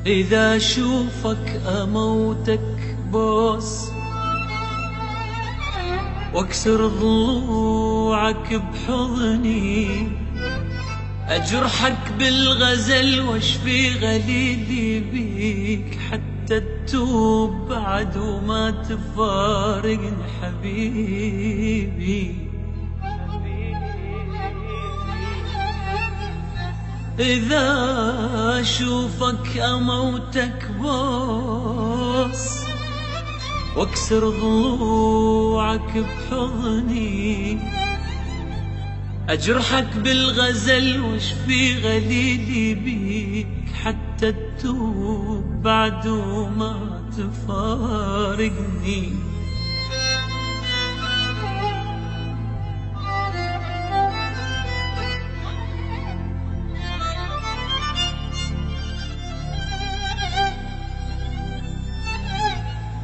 إذا أشوفك أموتك بوس واكسر ضلوعك بحضني، أجرحك بالغزل واشفي غليلي بيك حتى تتوب بعد وما تفارقني حبيبي. إذا أشوفك أموتك بوس واكسر ضلوعك بحضني، أجرحك بالغزل واشفي غليلي بيك حتى تتوب بعد وما تفارقني.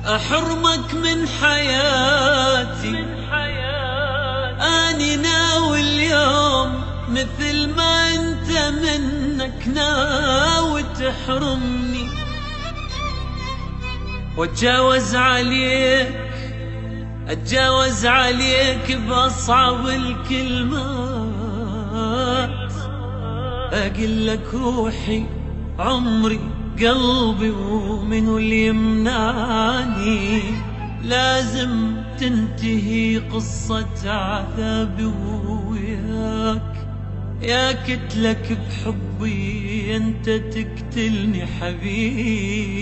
أحرمك من حياتي أني ناوي اليوم مثل ما أنت منك ناوي تحرمني، واتجاوز عليك بأصعب الكلمات، أقول لك روحي عمري قلبي ومنو اللي يمنعني، لازم تنتهي قصة عذابي وياك، يا كتلك بحبي انت تقتلني حبيبي.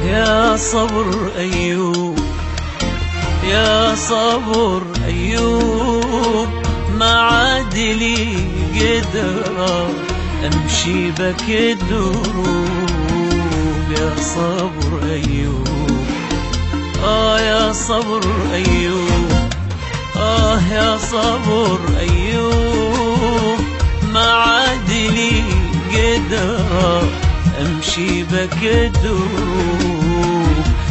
يا صبر أيوب، يا صبر أيوب، ما عاد لي قدرة أمشي بك الدروب. يا صبر أيوب، يا صبر أيوب، يا صبر أيوب، ما عاد لي قدرة أمشي بك الدروب.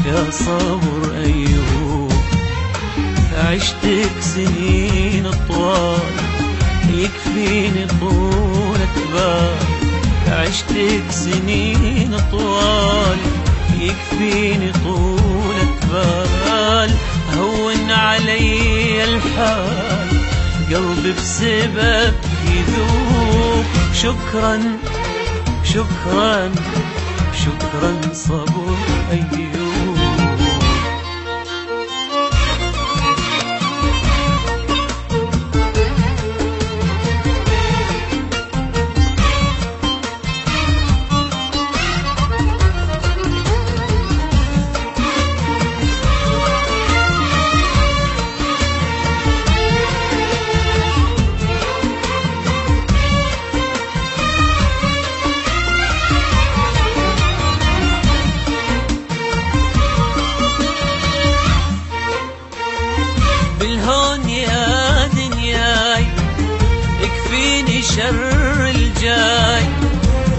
يا صبر أيوب، عشتك سنين طوال يكفيني طولة بال، عشتك سنين طوال يكفيني طولة بال، هون علي الحال قلبي بسبب يذوب. شكرا شكرا شكرا صبر أيوب. بالهون يا دنياي اكفيني شر الجاي،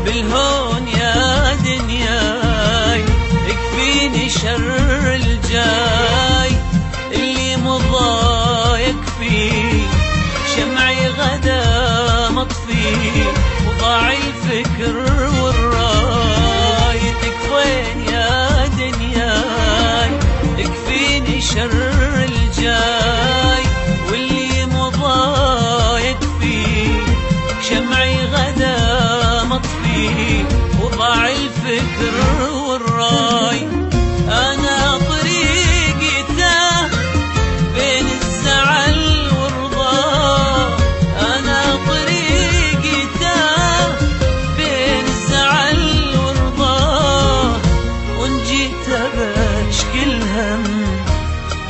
بالهون يا دنياي اكفيني شر الجاي، اللي مضى يكفي شمعي غدا مطفي، وضاع الفكر والراي. تكفين يا دنياي اكفيني شر الجاي، واللي مضى يكفي وضاع الفكر والراي. أنا طريقي تاه بين الزعل والرضا، أنا طريقي تاه بين الزعل والرضا، وإن جيت بشكي الهم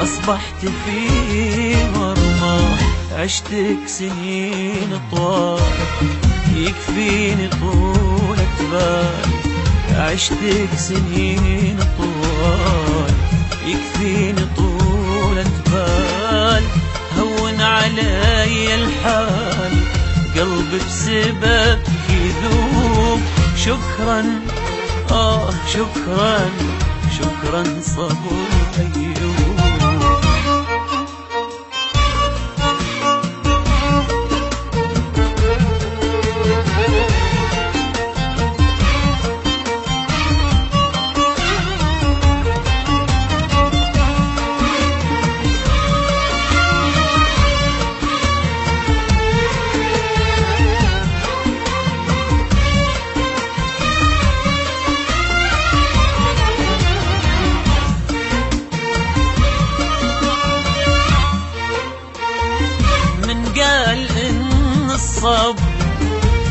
أصبحت في مرمى. عشتك سنين طوال يكفيني طولة بال، عشتك سنين طوال يكفيني طولة بال. هون علي الحال قلبي بسببك يذوب. شكرا شكرا شكرا صبر أيوب. قال إن الصبر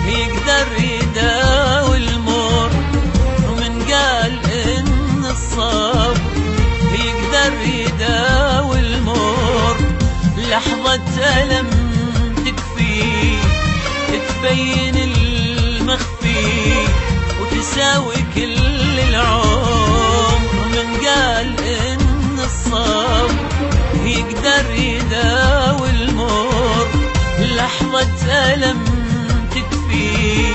يقدر يداوي المر، ومن قال إن الصبر يقدر يداوي المر. لحظة ألم تكفي تبين المخفي وتساوي كل العمر. من قال إن الصبر يقدر يداوي المر، لحظة ألم تكفي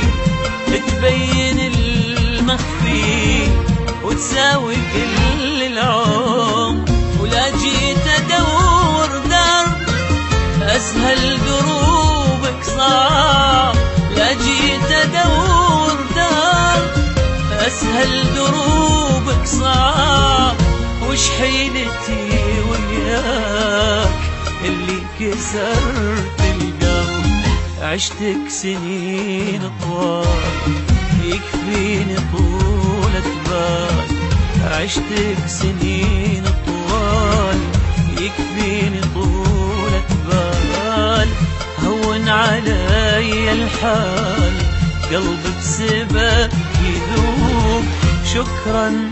تبين المخفي وتساوي كل العمر. ولا جيت أدور درب أسهل دروبك صعب، لا جيت أدور درب أسهل دروبك صعب. وش حيلتي وياك اللي كسرت القلب. عشتك سنين طوال يكفيني طولة بال، عشتك سنين طوال يكفيني طولة بال. هون علي الحال قلبي بسببك يذوب. شكرا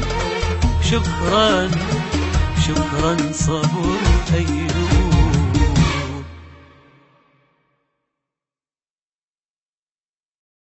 شكرا شكرا صبر أيوب.